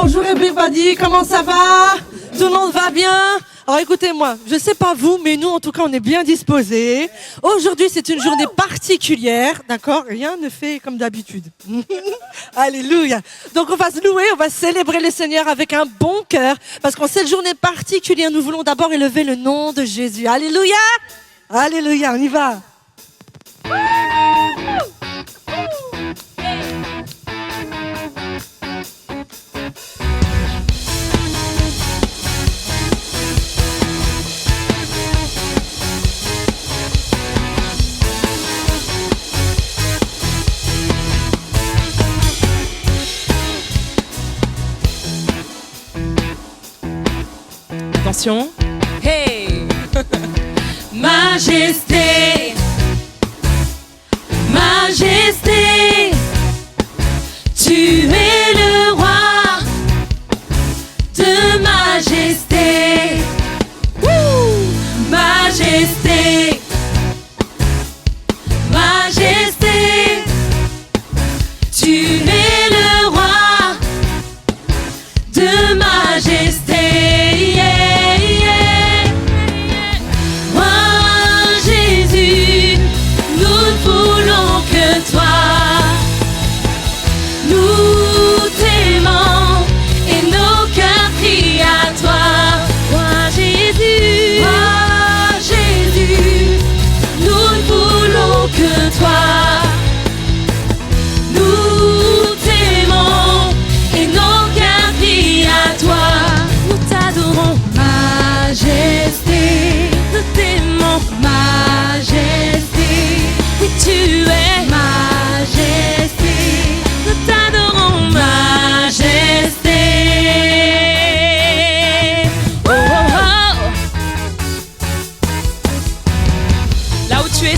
Bonjour everybody, comment ça va? Tout le monde va bien? Alors écoutez-moi, je sais pas vous, mais nous en tout cas on est bien disposés. Aujourd'hui c'est une journée particulière, d'accord? Rien ne fait comme d'habitude. Alléluia. Donc on va se louer, on va célébrer le Seigneur avec un bon cœur, parce qu'en cette journée particulière, nous voulons d'abord élever le nom de Jésus. Alléluia. Alléluia, on y va. Attention. Hey. Majesté, Majesté, tu es le roi de majesté. Woo! Majesté, Majesté, tu es le roi de majesté.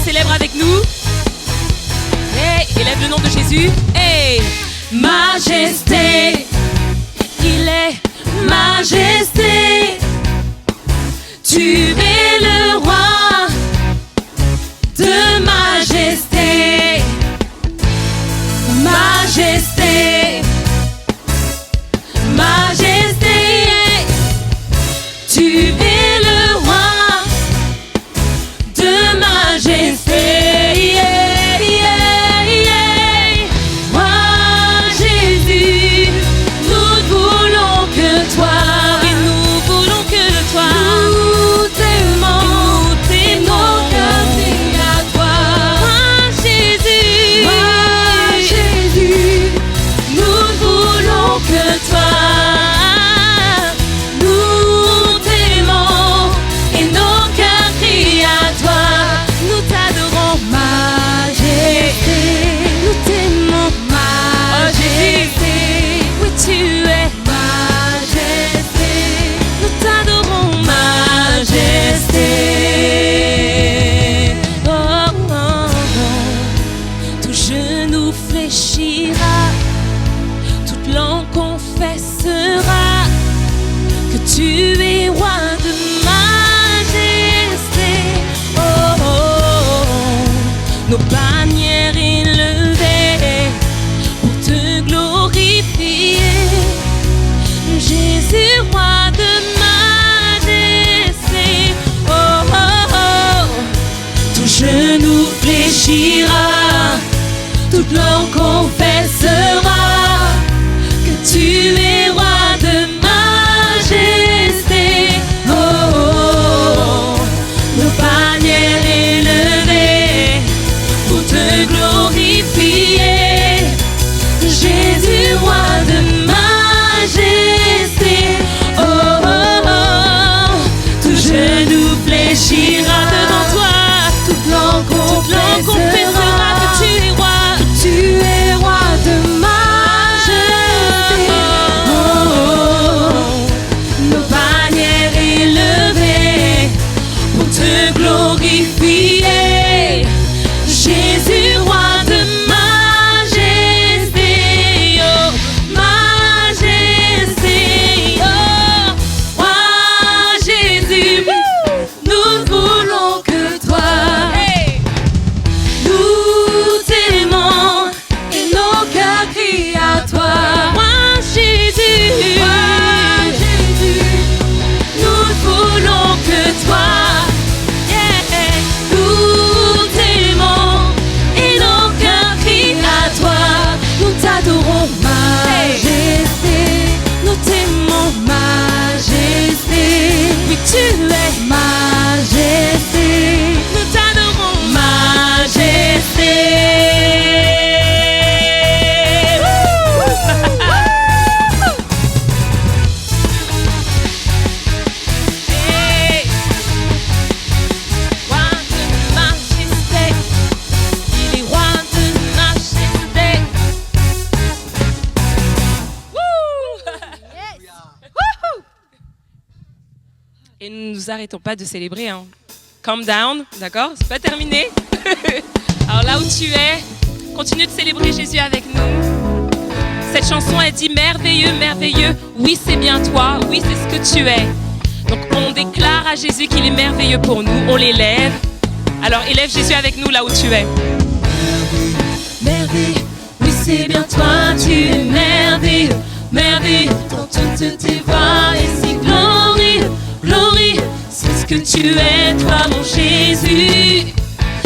Célèbre avec nous. Hey, élève le nom de Jésus. Hey, majesté, il est majesté. Tu es le roi de majesté. Majesté, majesté, tu es le roi de majesté. Yeah, yeah, yeah. Roi Jésus, nous ne voulons que toi. Et nous voulons que toi. Nous t'aimons, et nos cœurs crient à toi. Roi Jésus, nous arrêtons pas de célébrer. Hein. Calm down, d'accord? C'est pas terminé. Alors là où tu es, continue de célébrer Jésus avec nous. Cette chanson, elle dit merveilleux, merveilleux. Oui, c'est bien toi. Oui, c'est ce que tu es. Donc on déclare à Jésus qu'il est merveilleux pour nous. On l'élève. Alors élève Jésus avec nous là où tu es. Merveilleux, oui, c'est bien toi. Tu es merveilleux, merveilleux. Dans toutes tes voies et si glorieux, glorieux. C'est ce que tu es, toi, mon Jésus.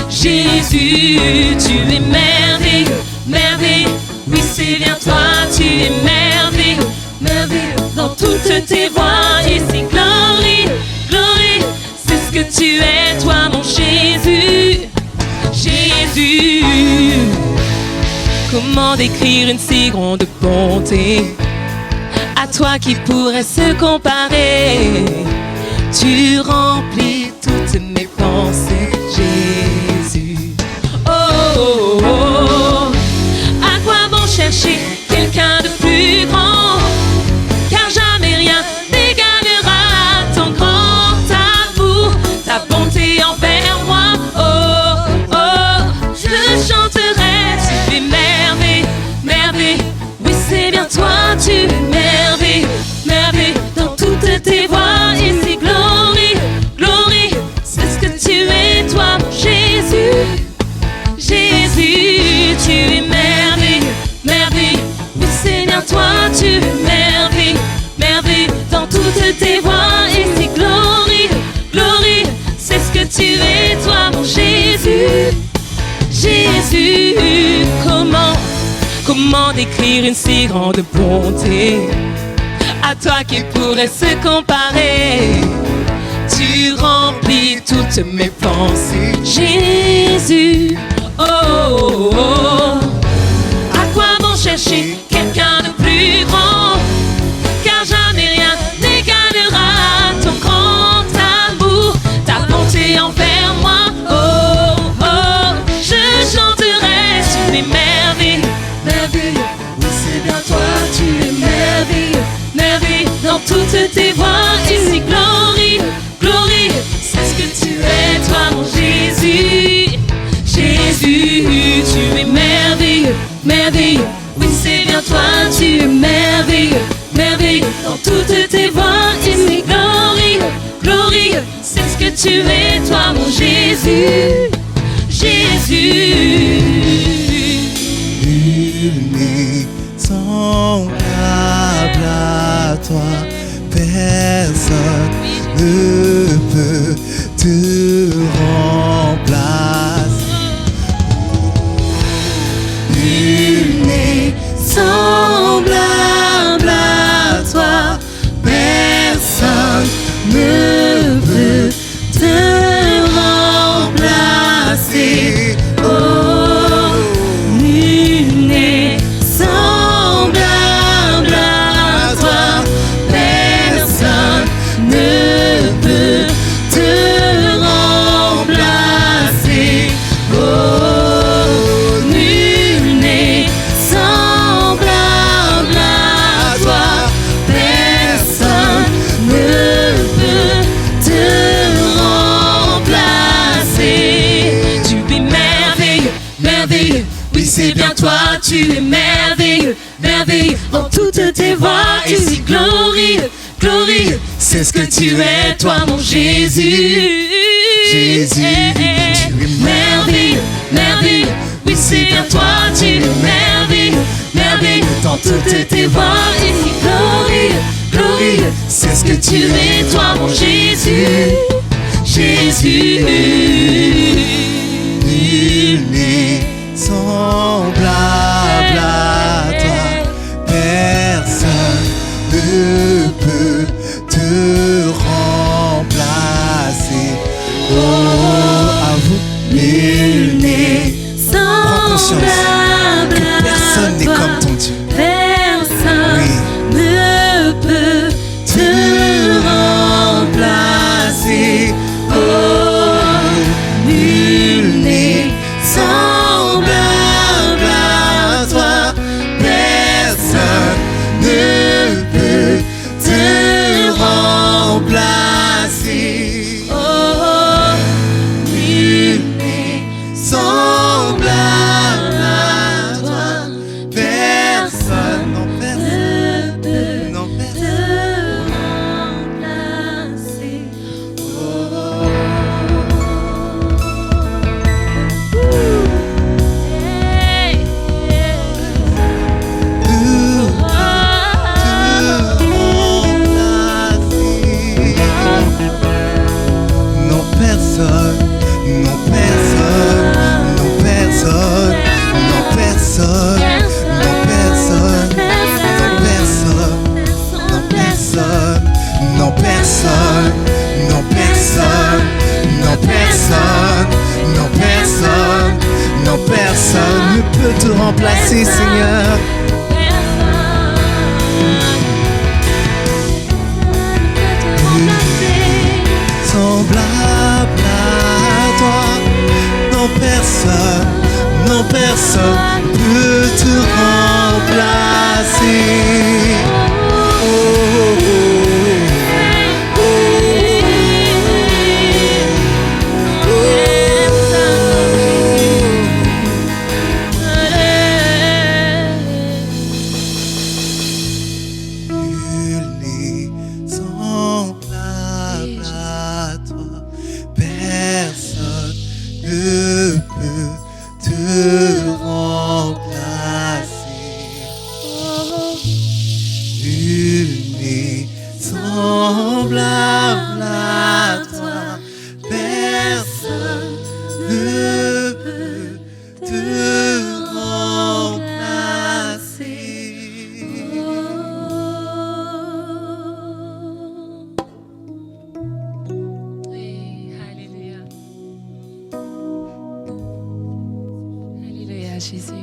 Jésus, tu es merveilleux, merveilleux. Oui, c'est bien toi, tu es merveilleux, merveilleux. Dans toutes tes voies et si glorieux, glorieux. C'est ce que tu es, toi, mon Jésus. Jésus. Comment décrire une si grande bonté? À toi qui pourrait se comparer. Tu remplis toutes mes pensées, Jésus. Oh, oh, oh. À quoi bon chercher quelqu'un de plus grand? Car jamais rien n'égalera ton grand amour, ta bonté envers moi. Oh, oh, je chanterai, tu es merveilleux, merveilleux. Oui, c'est bien toi, tu es merveilleux, merveilleux. Dans toutes tes voies et si glorieux, glorieux. C'est ce que tu es, toi, mon Jésus. Jésus, tu es merveilleux, merveilleux. Oui, c'est bien toi, tu es merveilleux, merveilleux. Dans toutes tes voies et si glorieux, glorieux. C'est ce que tu es, toi, mon Jésus. Jésus, comment décrire une si grande bonté? À toi qui pourrait se comparer. Tu remplis toutes mes pensées, Jésus. Oh, oh, oh. À quoi bon chercher quelqu'un de plus grand? Car jamais rien n'égalera ton grand amour, ta bonté envers moi. Oh, oh, je chanterai, tu es merveilleux, merveilleux. Oui, c'est bien toi, tu es merveilleux, merveilleux. Dans toutes tes voies et si glorieux, glorieux. C'est ce que tu es, toi, mon Jésus. Jésus, tu es merveilleux, merveilleux. Oui, c'est bien toi, tu es merveilleux, merveilleux. Dans toutes tes voies et si glorieux, glorieux. C'est ce que tu es, toi, mon Jésus. Jésus. Nul n'est semblable à toi. Personne ne peut te remplacer. Nul n'est semblable à toi. Personne ne peut te remplacer. Oh, nul n'est semblable à toi. Personne ne peut te remplacer. Oh, nul n'est semblable à toi. Personne ne peut te remplacer. Tu es merveilleux, merveilleux. Oui, c'est bien toi, tu es merveilleux, merveilleux. Dans toutes tes voies et si glorieux, glorieux. C'est ce que tu es, toi, mon Jésus. Jésus, tu es merveilleux, merveilleux. Oui, c'est bien toi, tu es merveilleux, merveilleux. Dans toutes tes voies et si glorieux, glorieux. C'est ce que tu es, toi, mon Jésus. Jésus. Nul n'est semblable à toi. Personne ne peut te remplacer. Oh, à vous, nul n'est. Prends conscience que personne n'est comme ton Dieu. Personne Oui. ne peut te remplacer. Oh, Jésus.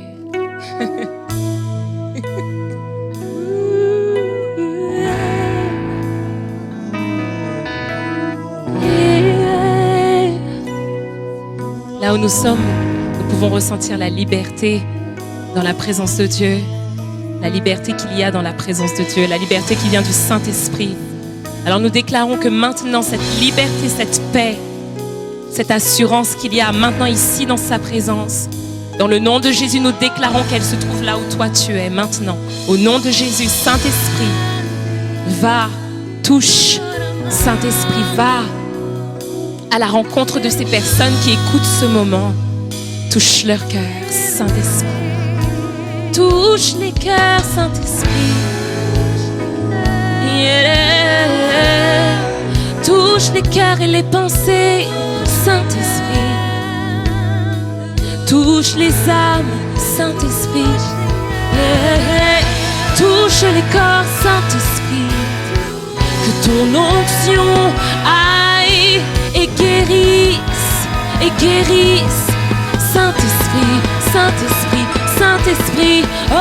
Là où nous sommes, nous pouvons ressentir la liberté dans la présence de Dieu, la liberté qu'il y a dans la présence de Dieu, la liberté qui vient du Saint-Esprit. Alors nous déclarons que maintenant cette liberté, cette paix, cette assurance qu'il y a maintenant ici dans sa présence, dans le nom de Jésus, nous déclarons qu'elle se trouve là où toi tu es maintenant. Au nom de Jésus, Saint-Esprit, va, touche. Saint-Esprit, va à la rencontre de ces personnes qui écoutent ce moment. Touche leur cœur, Saint-Esprit. Touche les cœurs, Saint-Esprit. Yeah. Touche les cœurs et les pensées, Saint-Esprit. Touche les âmes, Saint-Esprit. Yeah. Touche les corps, Saint-Esprit. Que ton onction aille et guérisse, Saint-Esprit, Saint-Esprit, Saint-Esprit, oh.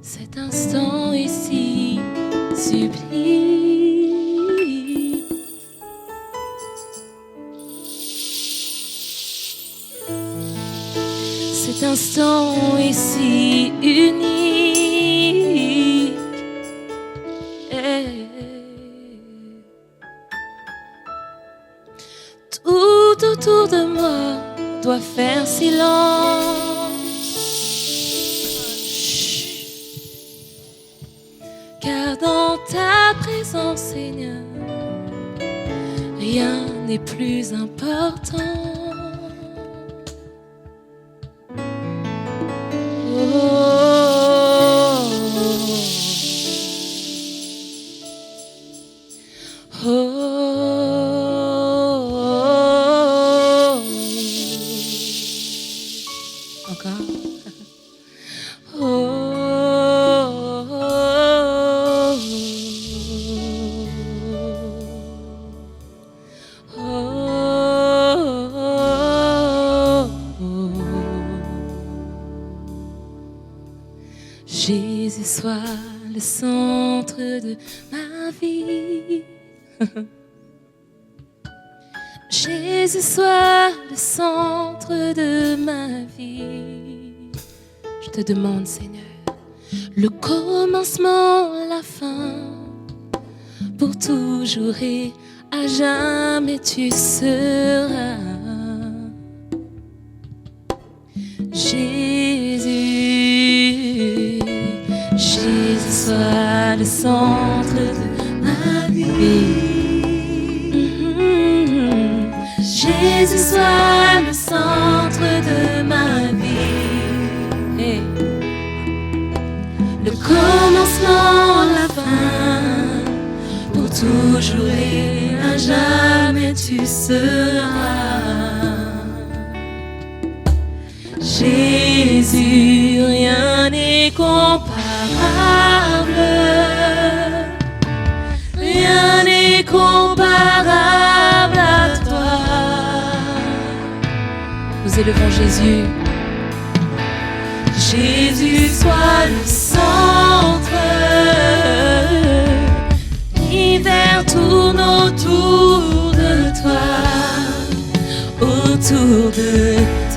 Cet instant est si sublime. Cet instant est si unique. Tout autour de moi doit faire silence. Car dans ta présence, Seigneur, rien n'est plus important. Jésus soit le centre de ma vie. Jésus soit le centre de ma vie. Je te demande, Seigneur, le commencement, la fin, pour toujours et à jamais tu seras. Jésus, Jésus soit le centre de ma vie. Jésus soit le centre de ma vie. Hey. Le commencement toujours et à jamais tu seras. Jésus, rien n'est comparable, rien n'est comparable à toi. Nous élevons Jésus. Jésus, sois le centre. L'hiver tourne autour de toi, autour de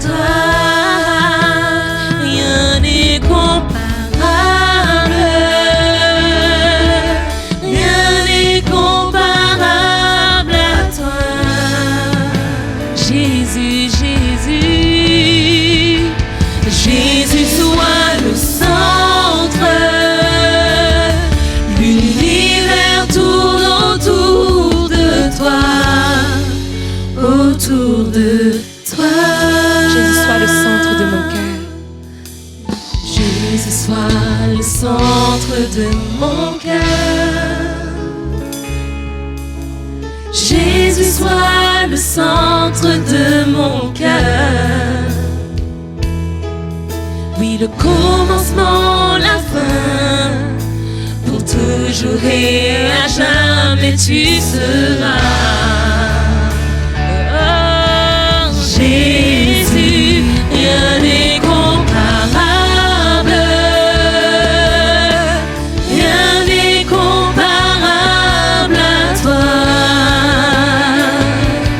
toi. Rien n'est comparable, rien n'est comparable à toi. Jésus, Jésus, Jésus, sois le centre. L'univers tourne autour de toi, autour de toi. Jésus, sois le centre de mon cœur. Jésus, sois le centre de mon cœur. Jésus, sois le centre de mon cœur. Oui, le commencement, la fin, pour toujours et à jamais tu seras. Oh, Jésus, rien n'est comparable, rien n'est comparable à toi.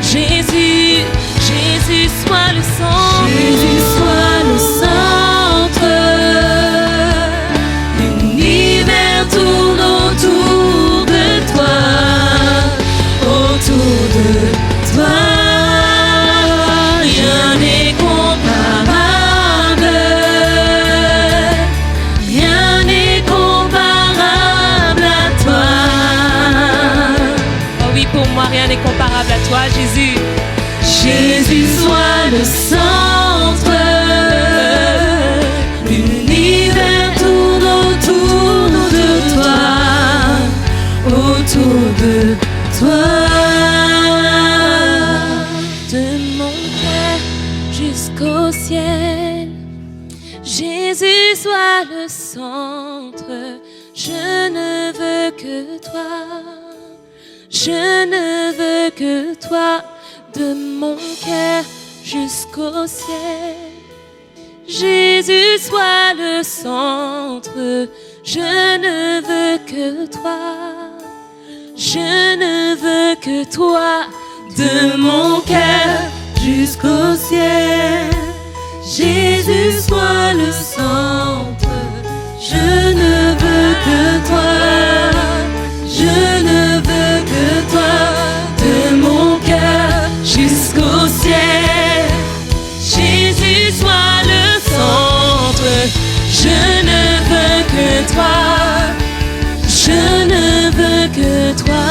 Jésus, Jésus, sois le centre. Jésus, sois le centre. L'univers tourne autour de toi, autour de toi. Rien n'est comparable, rien n'est comparable à toi. Oh oui, pour moi, rien n'est comparable à toi, Jésus. Jésus, sois le centre. L'univers tourne autour de toi, autour de toi. De mon cœur jusqu'au ciel, Jésus, sois le centre. Je ne veux que toi, je ne veux que toi. De mon cœur jusqu'au ciel, Jésus, sois le centre. Je ne veux que toi, je ne veux que toi. De mon cœur jusqu'au ciel, Jésus, sois le centre. Je ne veux que toi, je ne veux que toi. De mon cœur jusqu'au ciel, Jésus, sois le centre. Je ne veux que toi, je ne veux que toi.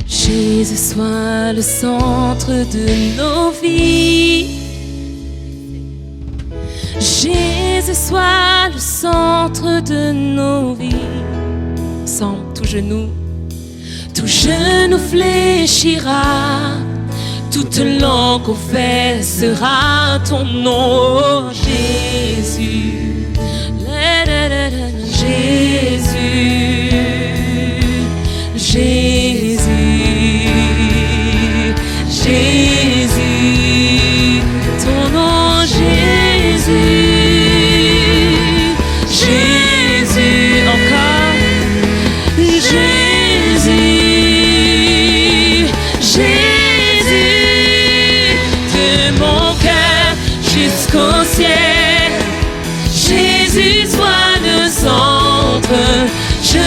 Jésus, sois le centre de nos vies. Jésus, sois le centre de nos vies. Ensemble, tout genou fléchira, toute langue confessera ton nom, Jésus. Jésus, Jésus, Jésus, ton nom, Jésus, Jésus, encore, Jésus, Jésus, de mon cœur jusqu'au ciel, Jésus, sois le centre. Je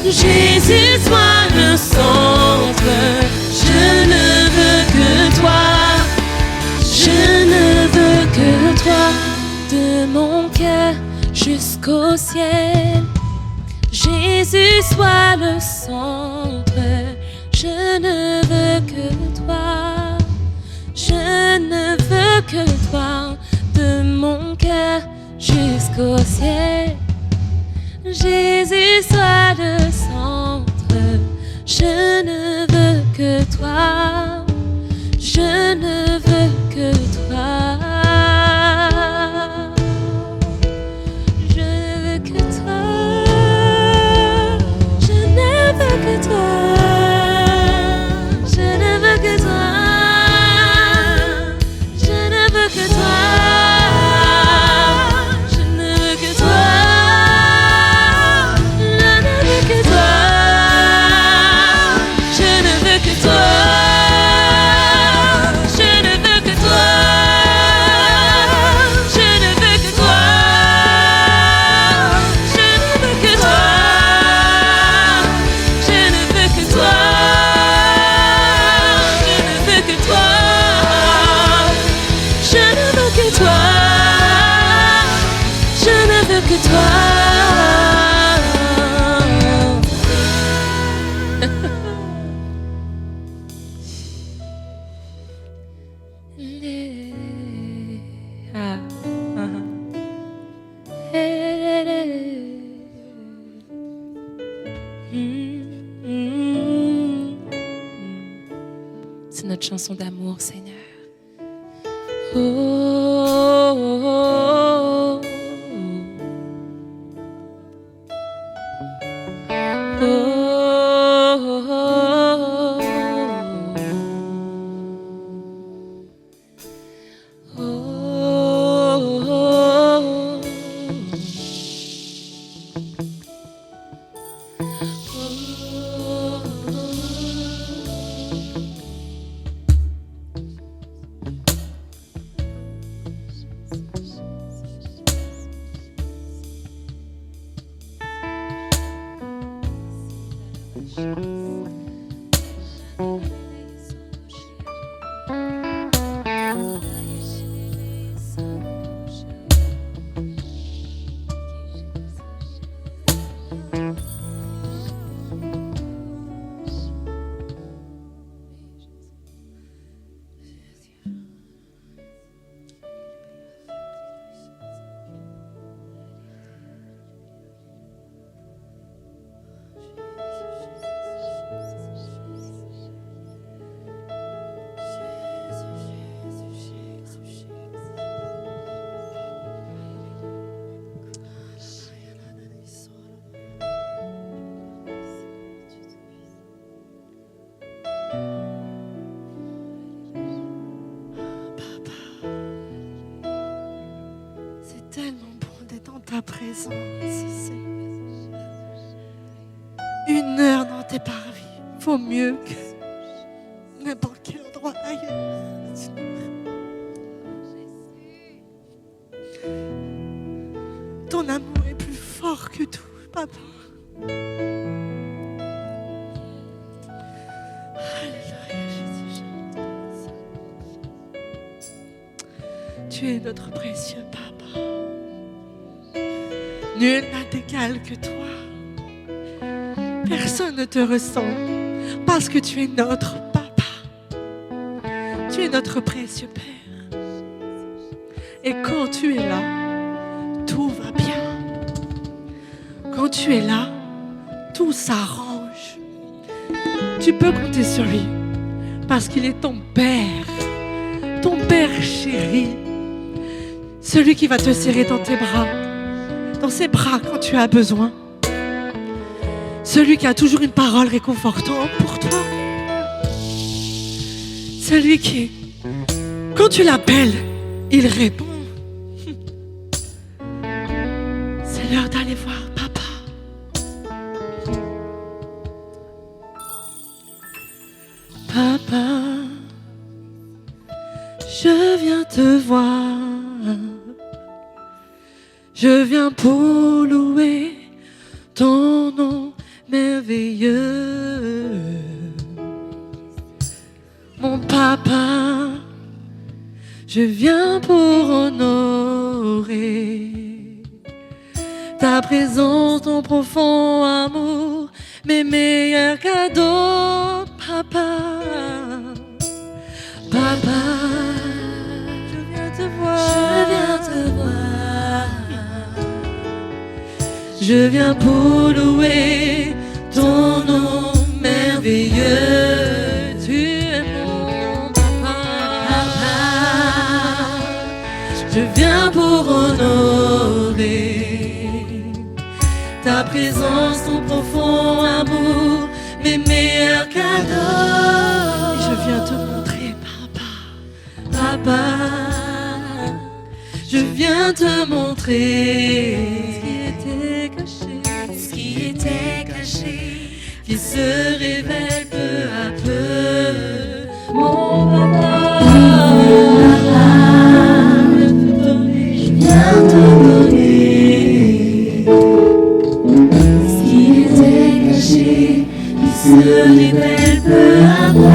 Jésus, sois le centre. Je ne veux que toi. Je ne veux que toi. De mon cœur jusqu'au ciel. Jésus, sois le centre. Je ne veux que toi. Je ne veux que toi. De mon cœur jusqu'au ciel. Jésus, sois le centre. Je ne veux que toi. Je ne veux que toi. Je ne veux que toi. Je ne veux que toi. Je ne veux que toi. Je ne veux que toi. Je ne veux que toi. C'est notre chanson d'amour, Seigneur. Oh, oh, oh, oh, oh, oh, oh, oh. Ta présence, une heure dans tes parvis vaut mieux que n'importe quel endroit ailleurs. Ton amour est plus fort que tout, Papa. Alléluia, Jésus. Tu es notre précieux Papa. Nul n'a d'égal que toi. Personne ne te ressemble parce que tu es notre Papa. Tu es notre précieux Père. Et quand tu es là, tout va bien. Quand tu es là, tout s'arrange. Tu peux compter sur lui parce qu'il est ton Père chéri, celui qui va te serrer dans tes bras. Dans ses bras quand tu as besoin. Celui qui a toujours une parole réconfortante pour toi. Celui qui, quand tu l'appelles, il répond. C'est l'heure d'aller voir Papa. Papa, je viens te voir. Je viens pour louer ton nom merveilleux. Je viens pour honorer ta présence, ton profond amour, mes meilleurs cadeaux, papa. Papa, je viens te voir. Je viens pour louer ton nom merveilleux. Tu es mon papa. Je viens pour honorer ta présence, ton profond amour, mes meilleurs cadeaux. Et je viens te montrer, papa. Je viens te montrer ce qui était caché, qui se révèle peu à peu. Mon papa, je viens te donner ce qui était caché, qui se révèle peu à peu.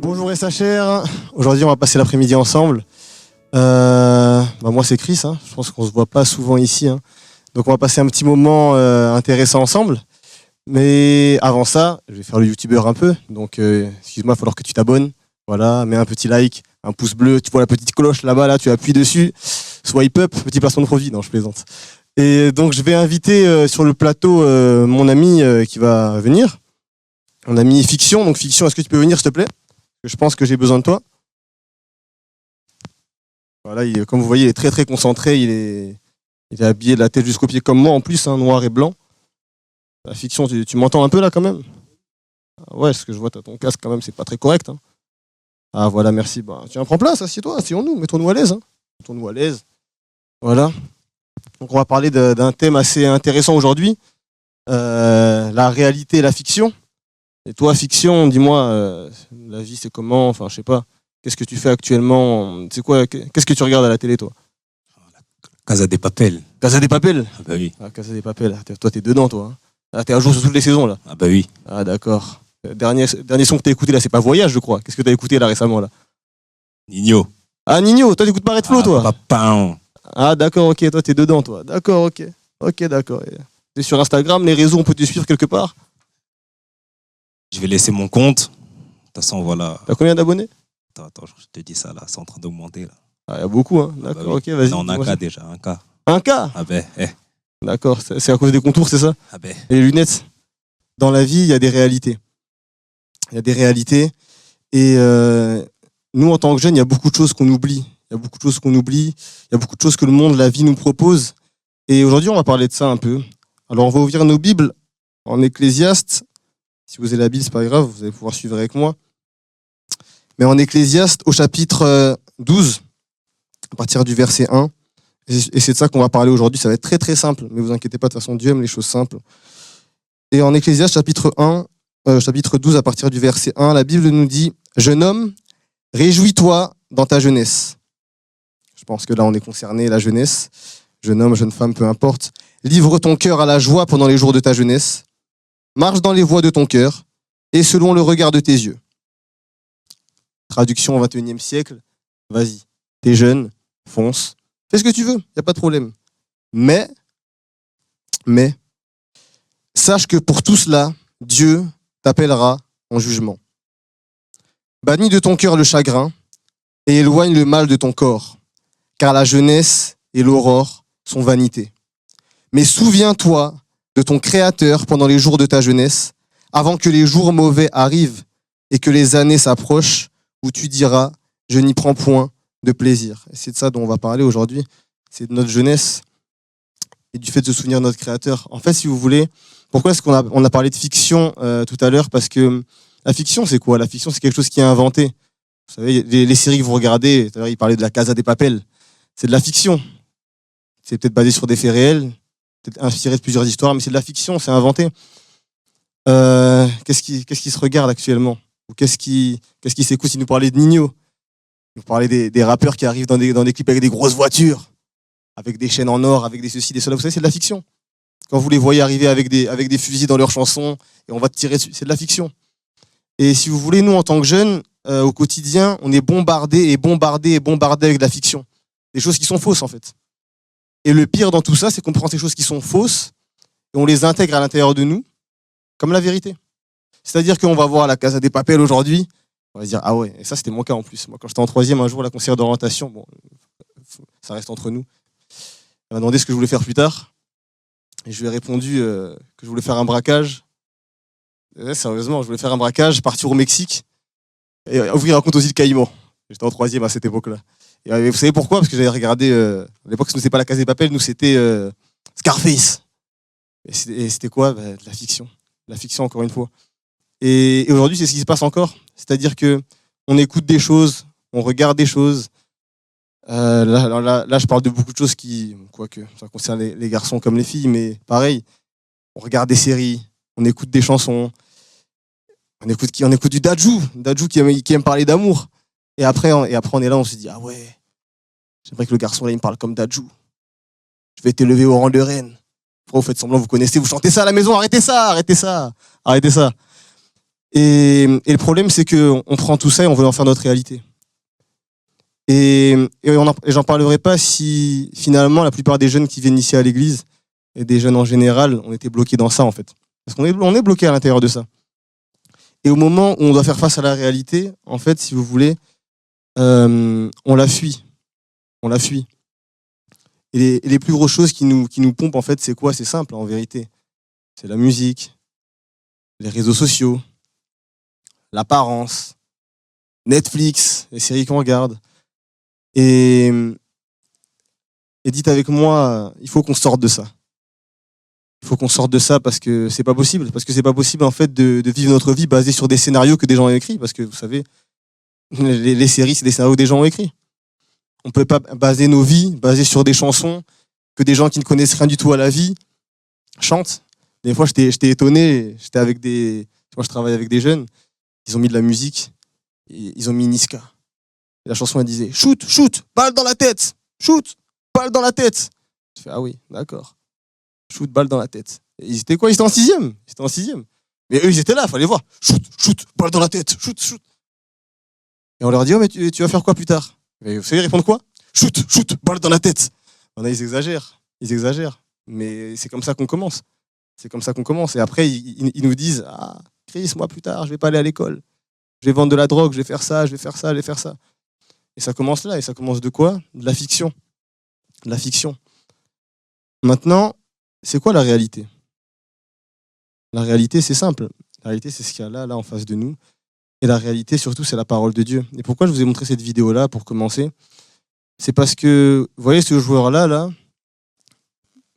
Bonjour SHR, aujourd'hui on va passer l'après-midi ensemble. Moi c'est Chris, je pense qu'on se voit pas souvent ici. Donc on va passer un petit moment intéressant ensemble. Mais avant ça, je vais faire le youtubeur un peu. Donc excuse-moi, il va falloir que tu t'abonnes. Voilà, mets un petit like, un pouce bleu, tu vois la petite cloche là-bas, là, tu appuies dessus. Swipe up, petit placement de produit, non je plaisante. Et donc je vais inviter sur le plateau mon ami qui va venir. Mon ami Fiction. Donc Fiction, est-ce que tu peux venir s'il te plaît ? Je pense que j'ai besoin de toi. Voilà, comme vous voyez, il est très très concentré, il est habillé de la tête jusqu'aux pieds comme moi en plus, noir et blanc. La Fiction, tu m'entends un peu là quand même ? Ouais, ce que je vois, t'as ton casque quand même, c'est pas très correct. Ah voilà, merci. Tiens, prends place, assieds-toi, asseyons-nous, mettons-nous à l'aise. Mettons-nous à l'aise. Voilà. Donc on va parler d'un thème assez intéressant aujourd'hui, la réalité et la fiction. Et toi, Fiction, dis-moi, la vie c'est comment ? Enfin, je sais pas. Qu'est-ce que tu fais actuellement ? C'est quoi ? Qu'est-ce que tu regardes à la télé, toi ? Casa de Papel. Casa de Papel ? Ah bah oui. Ah, Casa de Papel. Toi, t'es dedans, toi. Ah, t'es à jour sur toutes les saisons, là. Ah bah oui. Ah, d'accord. Dernier son que t'as écouté, là, c'est pas Voyage, je crois. Qu'est-ce que t'as écouté, là, récemment, là ? Nino. Ah, Nino, toi, t'écoutes pas Red Flow, toi ? Papa. Ah, d'accord, ok. Toi, t'es dedans, toi. D'accord, ok. Ok, d'accord. Et t'es sur Instagram, les réseaux, on peut te suivre quelque part ? Je vais laisser mon compte. De toute façon, voilà. T'as combien d'abonnés ? Attends, je te dis ça là, c'est en train d'augmenter là. Ah, il y a beaucoup, Ah D'accord, bah oui. ok, vas-y. On a un cas déjà, un cas. Un cas ? Ah ben, D'accord, c'est à cause des contours, c'est ça ? Ah ben. Et les lunettes ? Dans la vie, il y a des réalités. Il y a des réalités. Et nous, en tant que jeunes, il y a beaucoup de choses qu'on oublie. Il y a beaucoup de choses qu'on oublie. Il y a beaucoup de choses que le monde, la vie nous propose. Et aujourd'hui, on va parler de ça un peu. Alors, on va ouvrir nos Bibles en Ecclésiaste. Si vous avez la Bible, c'est pas grave, vous allez pouvoir suivre avec moi. Mais en Ecclésiaste, au chapitre 12, à partir du verset 1. Et c'est de ça qu'on va parler aujourd'hui. Ça va être très très simple, mais vous inquiétez pas, de toute façon, Dieu aime les choses simples. Et en Ecclésiaste, chapitre 12, à partir du verset 1, la Bible nous dit « Jeune homme, réjouis-toi dans ta jeunesse. » Je pense que là, on est concerné, la jeunesse. Jeune homme, jeune femme, peu importe. « Livre ton cœur à la joie pendant les jours de ta jeunesse. Marche dans les voies de ton cœur et selon le regard de tes yeux. » Traduction au XXIe siècle. Vas-y, t'es jeune, fonce. Fais ce que tu veux, il n'y a pas de problème. Mais, sache que pour tout cela, Dieu t'appellera en jugement. Bannis de ton cœur le chagrin et éloigne le mal de ton corps, car la jeunesse et l'aurore sont vanité. Mais souviens-toi de ton Créateur pendant les jours de ta jeunesse, avant que les jours mauvais arrivent et que les années s'approchent, où tu diras « je n'y prends point de plaisir ». C'est de ça dont on va parler aujourd'hui, c'est de notre jeunesse et du fait de se souvenir de notre Créateur. En fait, si vous voulez, pourquoi est-ce qu'on a parlé de fiction tout à l'heure? Parce que la fiction, c'est quoi? La fiction, c'est quelque chose qui est inventé. Vous savez, les séries que vous regardez, tout à l'heure, il parlait de la Casa de Papel, c'est de la fiction. C'est peut-être basé sur des faits réels, peut-être inspiré de plusieurs histoires, mais c'est de la fiction, c'est inventé. Qu'est-ce qui se regarde actuellement? Ou qu'est-ce qui s'écoute? Si nous parlait de Nino, vous parlez des rappeurs qui arrivent dans des clips avec des grosses voitures, avec des chaînes en or, avec des ceci, des cela. Vous savez, c'est de la fiction. Quand vous les voyez arriver avec des fusils dans leurs chansons et on va te tirer dessus, c'est de la fiction. Et si vous voulez, nous, en tant que jeunes, au quotidien, on est bombardés avec de la fiction. Des choses qui sont fausses, en fait. Et le pire dans tout ça, c'est qu'on prend ces choses qui sont fausses et on les intègre à l'intérieur de nous comme la vérité. C'est-à-dire qu'on va voir la Casa des Papel aujourd'hui, on va se dire, ah ouais, et ça c'était mon cas en plus. Moi, quand j'étais en troisième, un jour, la conseillère d'orientation, bon, ça reste entre nous, elle m'a demandé ce que je voulais faire plus tard. Et je lui ai répondu que je voulais faire un braquage. Et sérieusement, je voulais faire un braquage, partir au Mexique et ouvrir un compte aux îles Caïmans. J'étais en troisième à cette époque-là. Et vous savez pourquoi? Parce que j'avais regardé, à l'époque, ce n'était pas la Casa des Papel, nous c'était Scarface. Et c'était quoi? De la fiction. La fiction, encore une fois. Et aujourd'hui, c'est ce qui se passe encore. C'est-à-dire que on écoute des choses, on regarde des choses. Là, je parle de beaucoup de choses qui, quoique, ça concerne les garçons comme les filles, mais pareil, on regarde des séries, on écoute des chansons, on écoute du Dadju qui aime parler d'amour. Et après, on est là, on se dit, ah ouais, j'aimerais que le garçon là, il me parle comme Dadju. Je vais t'élever au rang de reine. Pourquoi vous faites semblant, vous connaissez, vous chantez ça à la maison, arrêtez ça. Et le problème, c'est qu'on prend tout ça et on veut en faire notre réalité. Et j'en parlerai pas si finalement la plupart des jeunes qui viennent ici à l'église, et des jeunes en général, on était bloqués dans ça en fait. Parce qu'on est bloqué à l'intérieur de ça. Et au moment où on doit faire face à la réalité, en fait, si vous voulez, on la fuit. Et les plus grosses choses qui nous pompent, en fait, c'est quoi? C'est simple, en vérité. C'est la musique, les réseaux sociaux, l'apparence, Netflix, les séries qu'on regarde. Et dites avec moi, il faut qu'on sorte de ça. Il faut qu'on sorte de ça parce que c'est pas possible. Parce que c'est pas possible, en fait, de vivre notre vie basée sur des scénarios que des gens ont écrits. Parce que, vous savez, les séries, c'est des scénarios que des gens ont écrits. On ne peut pas baser nos vies, baser sur des chansons que des gens qui ne connaissent rien du tout à la vie chantent. Des fois, j'étais étonné. Moi, je travaille avec des jeunes. Ils ont mis de la musique. Et ils ont mis Niska. Et la chanson, elle disait « Shoot, shoot, balle dans la tête. Shoot, balle dans la tête. » Je fais « Ah oui, d'accord. Shoot, balle dans la tête. » Et ils étaient quoi? Ils étaient en sixième. Mais eux, ils étaient là, il fallait voir. Shoot, shoot, balle dans la tête. Shoot, shoot. Et on leur dit « Oh, mais tu vas faire quoi plus tard ?» Et vous savez, ils répondent quoi? Shoot, shoot, balle dans la tête. Ils exagèrent. Mais c'est comme ça qu'on commence. Et après, ils nous disent, ah, Chris, moi plus tard, je vais pas aller à l'école. Je vais vendre de la drogue, je vais faire ça. Et ça commence là. Et ça commence de quoi? De la fiction. Maintenant, c'est quoi la réalité? La réalité, c'est simple. La réalité, c'est ce qu'il y a là en face de nous. Et la réalité, surtout, c'est la parole de Dieu. Et pourquoi je vous ai montré cette vidéo-là, pour commencer? C'est parce que, vous voyez, ce joueur-là,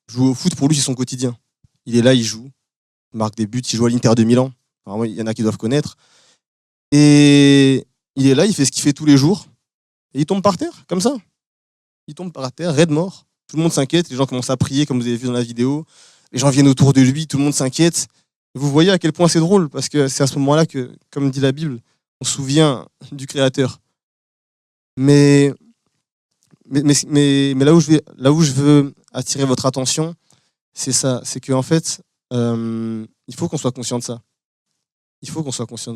joue au foot, pour lui, c'est son quotidien. Il est là, il joue, il marque des buts, il joue à l'Inter de Milan. Alors, il y en a qui doivent connaître. Et il est là, il fait ce qu'il fait tous les jours. Et il tombe par terre, comme ça. Il tombe par terre, raide mort. Tout le monde s'inquiète, les gens commencent à prier, comme vous avez vu dans la vidéo. Les gens viennent autour de lui, tout le monde s'inquiète. Vous voyez à quel point c'est drôle, parce que c'est à ce moment-là que, comme dit la Bible, on se souvient du Créateur. Mais là où je veux attirer votre attention, c'est ça, c'est qu'en fait, il faut qu'on soit conscient de ça. Il faut qu'on soit conscient,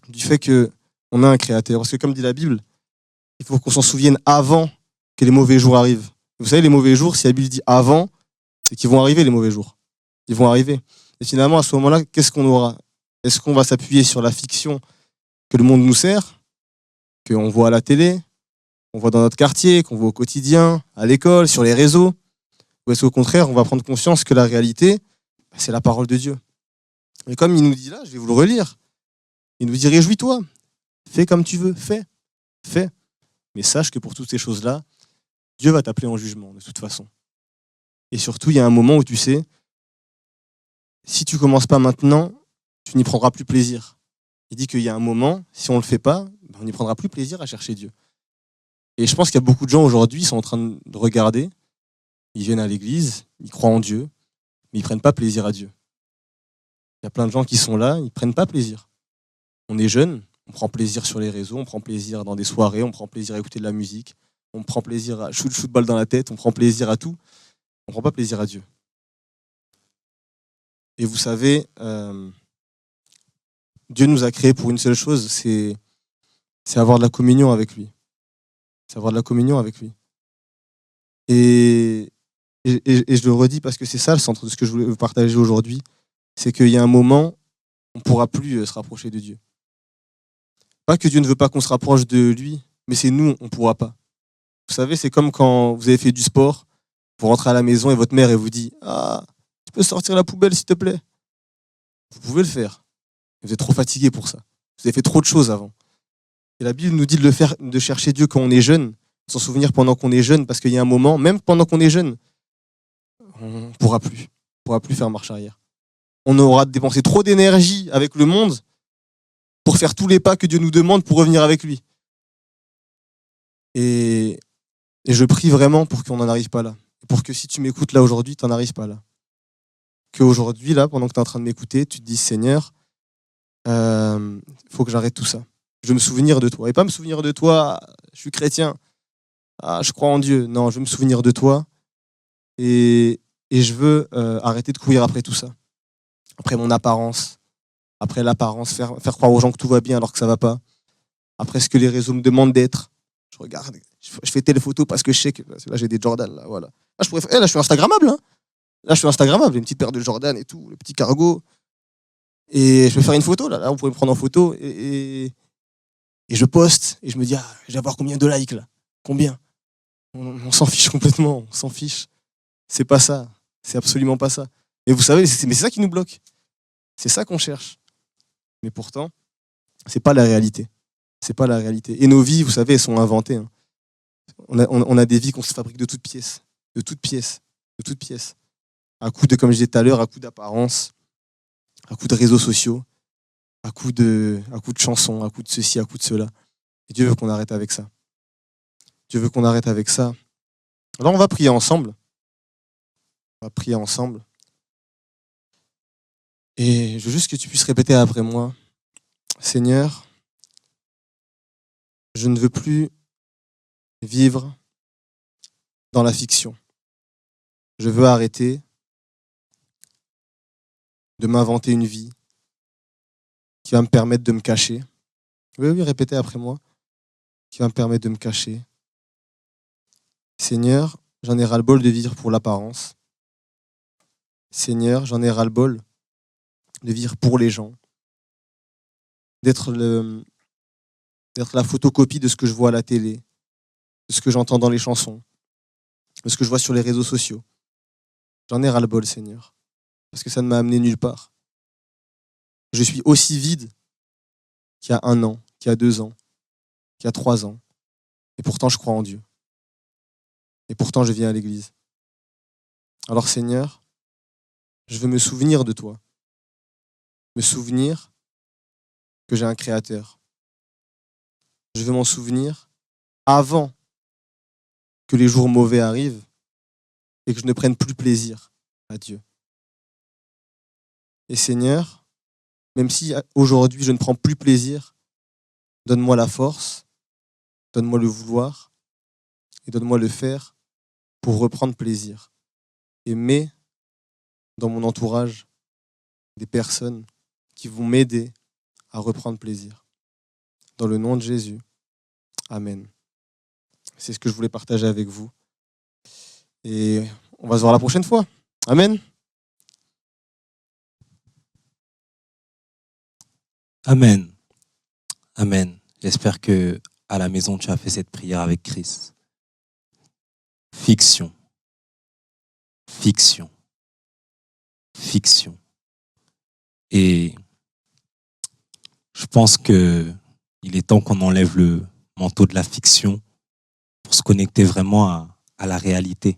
du fait qu'on a un Créateur. Parce que comme dit la Bible, il faut qu'on s'en souvienne avant que les mauvais jours arrivent. Vous savez, les mauvais jours, si la Bible dit avant, c'est qu'ils vont arriver, les mauvais jours. Ils vont arriver. Et finalement, à ce moment-là, qu'est-ce qu'on aura? Est-ce qu'on va s'appuyer sur la fiction que le monde nous sert, qu'on voit à la télé, qu'on voit dans notre quartier, qu'on voit au quotidien, à l'école, sur les réseaux? Ou est-ce qu'au contraire, on va prendre conscience que la réalité, c'est la parole de Dieu? Et comme il nous dit là, je vais vous le relire, il nous dit: réjouis-toi, fais comme tu veux, fais. Mais sache que pour toutes ces choses-là, Dieu va t'appeler en jugement, de toute façon. Et surtout, il y a un moment où tu sais, si tu commences pas maintenant, tu n'y prendras plus plaisir. Il dit qu'il y a un moment, si on ne le fait pas, on n'y prendra plus plaisir à chercher Dieu. Et je pense qu'il y a beaucoup de gens aujourd'hui, ils sont en train de regarder, ils viennent à l'église, ils croient en Dieu, mais ils prennent pas plaisir à Dieu. Il y a plein de gens qui sont là, ils prennent pas plaisir. On est jeunes, on prend plaisir sur les réseaux, on prend plaisir dans des soirées, on prend plaisir à écouter de la musique, on prend plaisir à shoot balle dans la tête, on prend plaisir à tout. On prend pas plaisir à Dieu. Et vous savez, Dieu nous a créés pour une seule chose, c'est avoir de la communion avec lui. C'est avoir de la communion avec lui. Et je le redis parce que c'est ça le centre de ce que je voulais vous partager aujourd'hui, c'est qu'il y a un moment, on ne pourra plus se rapprocher de Dieu. Pas que Dieu ne veut pas qu'on se rapproche de lui, mais c'est nous, on ne pourra pas. Vous savez, c'est comme quand vous avez fait du sport, vous rentrez à la maison et votre mère elle vous dit: ah, tu peux sortir la poubelle s'il te plaît? Vous pouvez le faire. Vous êtes trop fatigué pour ça. Vous avez fait trop de choses avant. Et la Bible nous dit de le faire, de chercher Dieu quand on est jeune, s'en souvenir pendant qu'on est jeune, parce qu'il y a un moment, même pendant qu'on est jeune, on ne pourra plus faire marche arrière. On aura dépensé trop d'énergie avec le monde pour faire tous les pas que Dieu nous demande pour revenir avec lui. Et je prie vraiment pour qu'on n'en arrive pas là. Pour que si tu m'écoutes là aujourd'hui, tu n'en arrives pas là. Qu'aujourd'hui, là, pendant que tu es en train de m'écouter, tu te dises: Seigneur, faut que j'arrête tout ça. Je veux me souvenir de toi. Et pas me souvenir de toi, je suis chrétien, je crois en Dieu. Non, je veux me souvenir de toi. Et je veux arrêter de courir après tout ça. Après mon apparence. Après l'apparence, faire croire aux gens que tout va bien alors que ça va pas. Après ce que les réseaux me demandent d'être. Je regarde, je fais telle photo parce que je sais que là j'ai des Jordan, là, voilà. Là, je suis Instagrammable, hein. Là, je suis Instagrammable, une petite paire de Jordan et tout, le petit cargo. Et je vais faire une photo, là, vous pouvez me prendre en photo. Et je poste, et je me dis: je vais avoir combien de likes, là? Combien? On s'en fiche complètement, on s'en fiche. C'est pas ça, c'est absolument pas ça. Et vous savez, mais c'est ça qui nous bloque. C'est ça qu'on cherche. Mais pourtant, c'est pas la réalité. C'est pas la réalité. Et nos vies, vous savez, elles sont inventées. Hein. On a des vies qu'on se fabrique de toutes pièces. De toutes pièces. De toutes pièces. À coup de, comme je disais tout à l'heure, à coup d'apparence, à coup de réseaux sociaux, à coup de chansons, à coup de ceci, à coup de cela. Et Dieu veut qu'on arrête avec ça. Dieu veut qu'on arrête avec ça. Alors on va prier ensemble. On va prier ensemble. Et je veux juste que tu puisses répéter après moi: Seigneur, je ne veux plus vivre dans la fiction. Je veux arrêter de m'inventer une vie qui va me permettre de me cacher. Oui, répétez après moi. Qui va me permettre de me cacher. Seigneur, j'en ai ras-le-bol de vivre pour l'apparence. Seigneur, j'en ai ras-le-bol de vivre pour les gens. D'être la photocopie de ce que je vois à la télé, de ce que j'entends dans les chansons, de ce que je vois sur les réseaux sociaux. J'en ai ras-le-bol, Seigneur, parce que ça ne m'a amené nulle part. Je suis aussi vide qu'il y a 1 an, qu'il y a 2 ans, qu'il y a 3 ans. Et pourtant, je crois en Dieu. Et pourtant, je viens à l'église. Alors, Seigneur, je veux me souvenir de toi. Me souvenir que j'ai un Créateur. Je veux m'en souvenir avant que les jours mauvais arrivent et que je ne prenne plus plaisir à Dieu. Et Seigneur, même si aujourd'hui je ne prends plus plaisir, donne-moi la force, donne-moi le vouloir et donne-moi le faire pour reprendre plaisir. Et mets dans mon entourage des personnes qui vont m'aider à reprendre plaisir. Dans le nom de Jésus. Amen. C'est ce que je voulais partager avec vous. Et on va se voir la prochaine fois. Amen. Amen. Amen. J'espère que à la maison, tu as fait cette prière avec Chris. Fiction. Fiction. Fiction. Et je pense que il est temps qu'on enlève le manteau de la fiction pour se connecter vraiment à la réalité.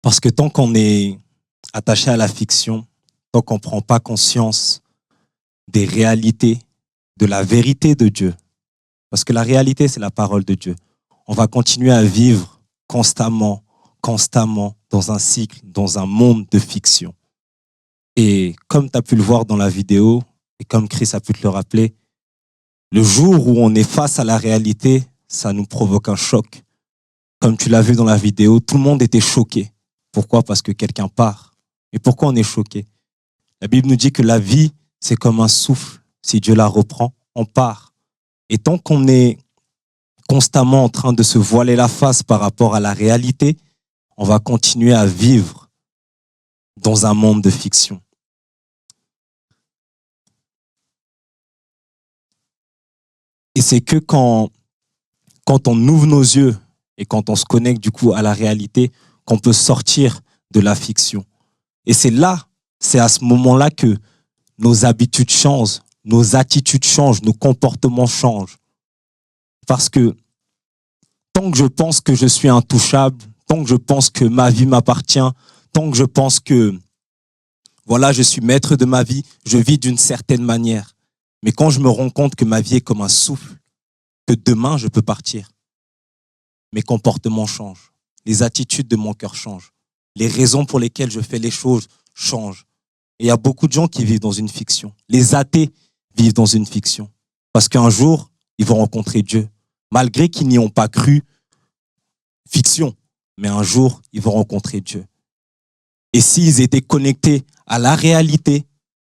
Parce que tant qu'on est attaché à la fiction, tant qu'on ne prend pas conscience des réalités, de la vérité de Dieu, parce que la réalité, c'est la parole de Dieu, on va continuer à vivre constamment dans un cycle, dans un monde de fiction. Et comme tu as pu le voir dans la vidéo, et comme Chris a pu te le rappeler, le jour où on est face à la réalité, ça nous provoque un choc. Comme tu l'as vu dans la vidéo, tout le monde était choqué. Pourquoi? Parce que quelqu'un part. Et pourquoi on est choqué? La Bible nous dit que la vie, c'est comme un souffle. Si Dieu la reprend, on part. Et tant qu'on est constamment en train de se voiler la face par rapport à la réalité, on va continuer à vivre dans un monde de fiction. Et c'est que quand on ouvre nos yeux et quand on se connecte du coup à la réalité, qu'on peut sortir de la fiction. Et c'est à ce moment-là que nos habitudes changent, nos attitudes changent, nos comportements changent. Parce que tant que je pense que je suis intouchable, tant que je pense que ma vie m'appartient, tant que je pense que voilà, je suis maître de ma vie, je vis d'une certaine manière. Mais quand je me rends compte que ma vie est comme un souffle, que demain je peux partir, mes comportements changent. Les attitudes de mon cœur changent. Les raisons pour lesquelles je fais les choses changent. Et il y a beaucoup de gens qui vivent dans une fiction. Les athées vivent dans une fiction. Parce qu'un jour, ils vont rencontrer Dieu. Malgré qu'ils n'y ont pas cru, fiction. Mais un jour, ils vont rencontrer Dieu. Et s'ils étaient connectés à la réalité,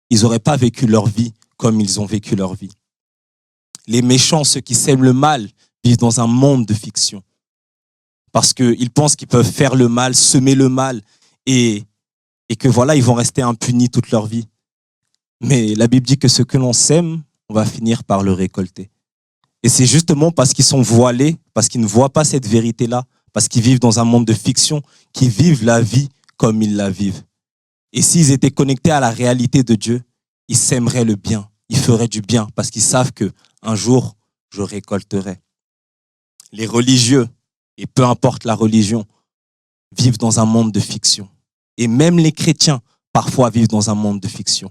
ils n'auraient pas vécu leur vie comme ils ont vécu leur vie. Les méchants, ceux qui sèment le mal, vivent dans un monde de fiction. Parce qu'ils pensent qu'ils peuvent faire le mal, semer le mal, et que voilà, ils vont rester impunis toute leur vie. Mais la Bible dit que ce que l'on sème, on va finir par le récolter. Et c'est justement parce qu'ils sont voilés, parce qu'ils ne voient pas cette vérité-là, parce qu'ils vivent dans un monde de fiction, qu'ils vivent la vie comme ils la vivent. Et s'ils étaient connectés à la réalité de Dieu, ils sèmeraient le bien, ils feraient du bien, parce qu'ils savent qu'un jour, je récolterai. Les religieux, et peu importe la religion, vivent dans un monde de fiction. Et même les chrétiens, parfois, vivent dans un monde de fiction.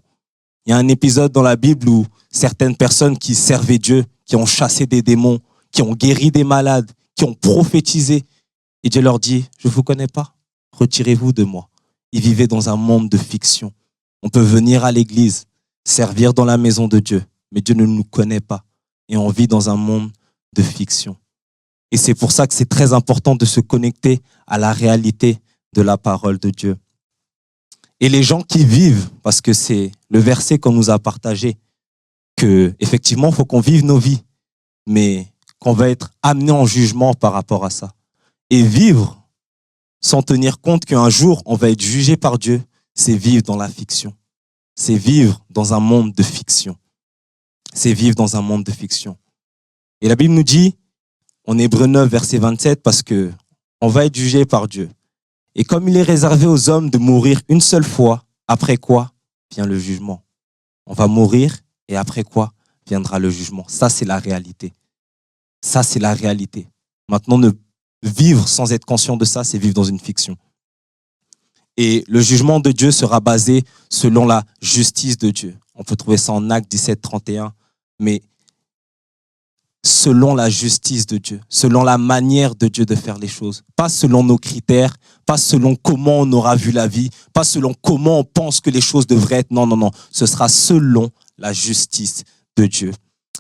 Il y a un épisode dans la Bible où certaines personnes qui servaient Dieu, qui ont chassé des démons, qui ont guéri des malades, qui ont prophétisé, et Dieu leur dit, je ne vous connais pas, retirez-vous de moi. Ils vivaient dans un monde de fiction. On peut venir à l'église, servir dans la maison de Dieu, mais Dieu ne nous connaît pas. Et on vit dans un monde de fiction. Et c'est pour ça que c'est très important de se connecter à la réalité de la parole de Dieu. Et les gens qui vivent, parce que c'est le verset qu'on nous a partagé, que effectivement, il faut qu'on vive nos vies, mais qu'on va être amené en jugement par rapport à ça. Et vivre sans tenir compte qu'un jour, on va être jugé par Dieu, c'est vivre dans la fiction. C'est vivre dans un monde de fiction. C'est vivre dans un monde de fiction. Et la Bible nous dit, en Hébreux 9, verset 27, parce que on va être jugé par Dieu. Et comme il est réservé aux hommes de mourir une seule fois, après quoi vient le jugement. On va mourir et après quoi viendra le jugement. Ça, c'est la réalité. Ça, c'est la réalité. Maintenant, vivre sans être conscient de ça, c'est vivre dans une fiction. Et le jugement de Dieu sera basé selon la justice de Dieu. On peut trouver ça en Actes 17, 31, mais selon la justice de Dieu, selon la manière de Dieu de faire les choses. Pas selon nos critères, pas selon comment on aura vu la vie, pas selon comment on pense que les choses devraient être. Non, non, non. Ce sera selon la justice de Dieu.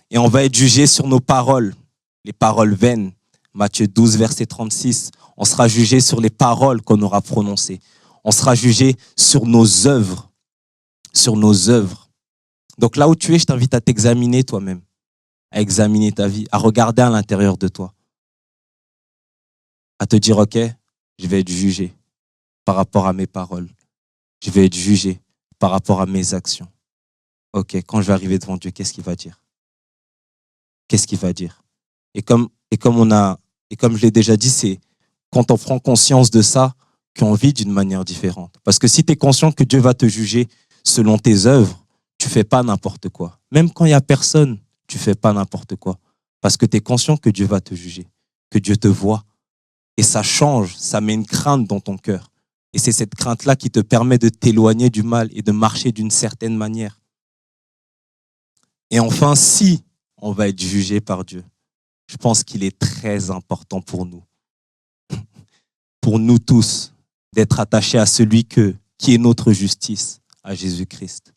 Et on va être jugé sur nos paroles, les paroles vaines. Matthieu 12, verset 36. On sera jugé sur les paroles qu'on aura prononcées. On sera jugé sur nos œuvres. Sur nos œuvres. Donc là où tu es, je t'invite à t'examiner toi-même, à examiner ta vie, à regarder à l'intérieur de toi. à te dire, OK, je vais être jugé par rapport à mes paroles. Je vais être jugé par rapport à mes actions. OK, quand je vais arriver devant Dieu, qu'est-ce qu'il va dire? Qu'est-ce qu'il va dire? Et comme je l'ai déjà dit, c'est quand on prend conscience de ça qu'on vit d'une manière différente. Parce que si tu es conscient que Dieu va te juger selon tes œuvres, tu fais pas n'importe quoi. Même quand il n'y a personne, tu fais pas n'importe quoi. Parce que tu es conscient que Dieu va te juger, que Dieu te voit. Et ça change, ça met une crainte dans ton cœur. Et c'est cette crainte-là qui te permet de t'éloigner du mal et de marcher d'une certaine manière. Et enfin, si on va être jugé par Dieu, je pense qu'il est très important pour nous tous, d'être attachés à celui qui est notre justice, à Jésus-Christ.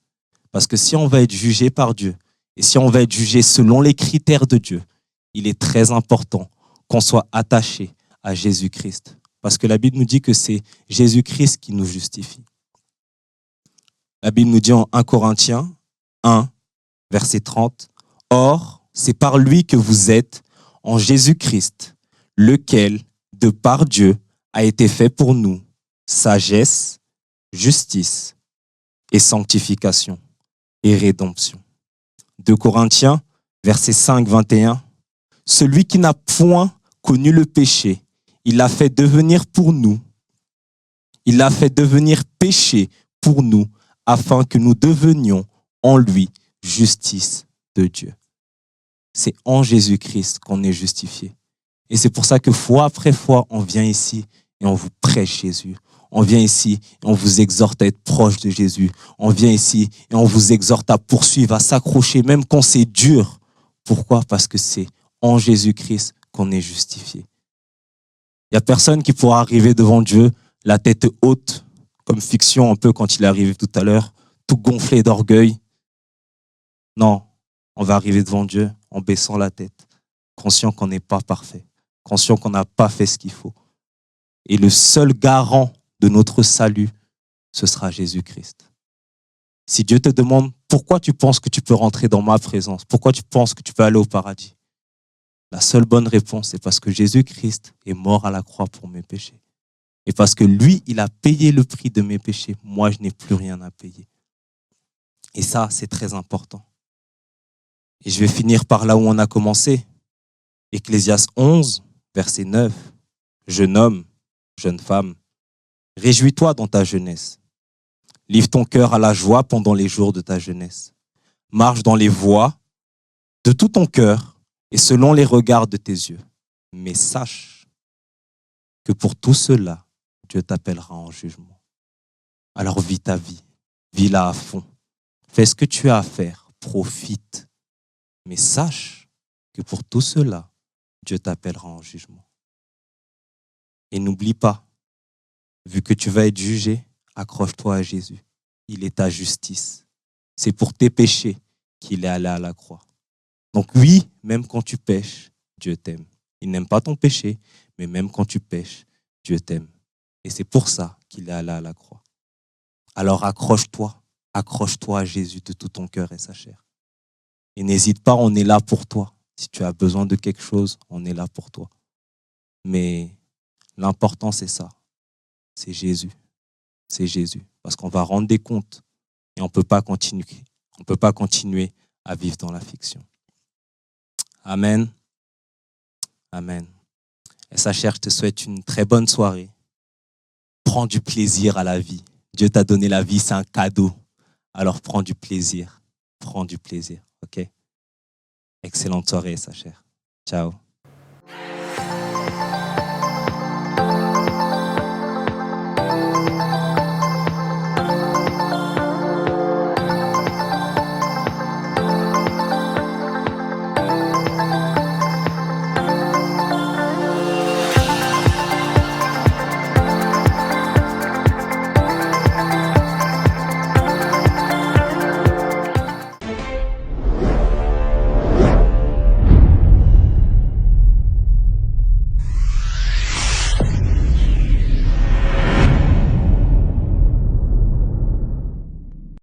Parce que si on va être jugé par Dieu, et si on va être jugé selon les critères de Dieu, il est très important qu'on soit attaché à Jésus-Christ. Parce que la Bible nous dit que c'est Jésus-Christ qui nous justifie. La Bible nous dit en 1 Corinthiens 1, verset 30, « Or, c'est par lui que vous êtes en Jésus-Christ, lequel, de par Dieu, a été fait pour nous sagesse, justice et sanctification et rédemption. » 2 Corinthiens, verset 5, 21, « Celui qui n'a point connu le péché, il l'a fait devenir pour nous. Il l'a fait devenir péché pour nous, afin que nous devenions en lui justice de Dieu. » C'est en Jésus-Christ qu'on est justifié. Et c'est pour ça que fois après fois, on vient ici et on vous prêche Jésus. On vient ici et on vous exhorte à être proche de Jésus. On vient ici et on vous exhorte à poursuivre, à s'accrocher, même quand c'est dur. Pourquoi? Parce que c'est en Jésus-Christ qu'on est justifié. Il n'y a personne qui pourra arriver devant Dieu, la tête haute, comme Fiction un peu quand il est arrivé tout à l'heure, tout gonflé d'orgueil. Non, on va arriver devant Dieu en baissant la tête, conscient qu'on n'est pas parfait, conscient qu'on n'a pas fait ce qu'il faut. Et le seul garant de notre salut, ce sera Jésus-Christ. Si Dieu te demande pourquoi tu penses que tu peux rentrer dans ma présence, pourquoi tu penses que tu peux aller au paradis, la seule bonne réponse, c'est parce que Jésus-Christ est mort à la croix pour mes péchés. Et parce que lui, il a payé le prix de mes péchés. Moi, je n'ai plus rien à payer. Et ça, c'est très important. Et je vais finir par là où on a commencé. Ecclésiaste 11, verset 9. Jeune homme, jeune femme, réjouis-toi dans ta jeunesse. Livre ton cœur à la joie pendant les jours de ta jeunesse. Marche dans les voies de tout ton cœur et selon les regards de tes yeux. Mais sache que pour tout cela, Dieu t'appellera en jugement. Alors vis ta vie, vis-la à fond. Fais ce que tu as à faire, profite. Mais sache que pour tout cela, Dieu t'appellera en jugement. Et n'oublie pas, vu que tu vas être jugé, accroche-toi à Jésus. Il est ta justice. C'est pour tes péchés qu'il est allé à la croix. Donc oui, même quand tu pêches, Dieu t'aime. Il n'aime pas ton péché, mais même quand tu pêches, Dieu t'aime. Et c'est pour ça qu'il est allé à la croix. Alors accroche-toi à Jésus de tout ton cœur et sa chair. Et n'hésite pas, on est là pour toi. Si tu as besoin de quelque chose, on est là pour toi. Mais l'important, c'est ça. C'est Jésus. C'est Jésus. Parce qu'on va rendre des comptes et on ne peut pas continuer. On ne peut pas continuer à vivre dans la fiction. Amen. Amen. Et sa chère, je te souhaite une très bonne soirée. Prends du plaisir à la vie. Dieu t'a donné la vie, c'est un cadeau. Alors prends du plaisir. Prends du plaisir. OK? Excellente soirée, sa chère. Ciao.